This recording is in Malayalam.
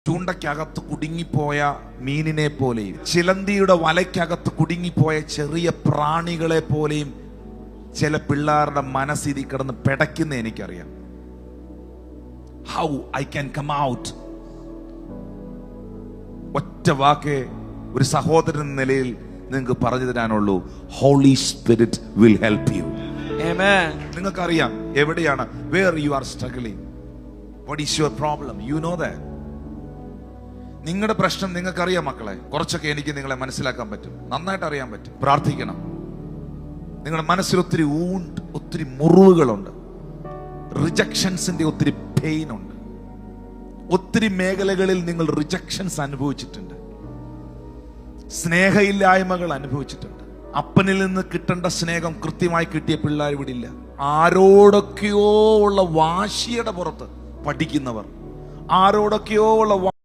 ചൂണ്ടയ്ക്കകത്ത് കുടുങ്ങിപ്പോയ മീനിനെ പോലെയും ചിലന്തിയുടെ വലയ്ക്കകത്ത് കുടുങ്ങിപ്പോയ ചെറിയ പ്രാണികളെ പോലെയും ചില പിള്ളേരുടെ മനസ്സിൽ കിടന്ന് പിടയ്ക്കുന്ന എനിക്കറിയാം. How I can come out. ഒറ്റ വാക്കേ ഒരു സഹോദരൻ എന്ന നിലയിൽ നിങ്ങൾക്ക് പറഞ്ഞു തരാനുള്ളൂ. Holy spirit will help you. നിങ്ങൾക്കറിയാം എവിടെയാണ്, where you are struggling, what is your problem, you know that. നിങ്ങളുടെ പ്രശ്നം നിങ്ങൾക്കറിയാം മക്കളെ. കുറച്ചൊക്കെ എനിക്ക് നിങ്ങളെ മനസ്സിലാക്കാൻ പറ്റും, നന്നായിട്ട് അറിയാൻ പറ്റും. പ്രാർത്ഥിക്കണം. നിങ്ങളുടെ മനസ്സിൽ ഒത്തിരി ഒത്തിരി മുറിവുകളുണ്ട്, റിജക്ഷൻസിന്റെ ഒത്തിരി പെയിൻ ഉണ്ട്. ഒത്തിരി മേഖലകളിൽ നിങ്ങൾ റിജക്ഷൻസ് അനുഭവിച്ചിട്ടുണ്ട്, സ്നേഹമില്ലായ്മകൾ അനുഭവിച്ചിട്ടുണ്ട്. അപ്പനിൽ നിന്ന് കിട്ടേണ്ട സ്നേഹം കൃത്യമായി കിട്ടിയ പിള്ളേർ ഇവിടെ ഇല്ല. ആരോടൊക്കെയോ ഉള്ള വാശിയുടെ പുറത്ത് പഠിക്കുന്നവർ, ആരോടൊക്കെയോ ഉള്ള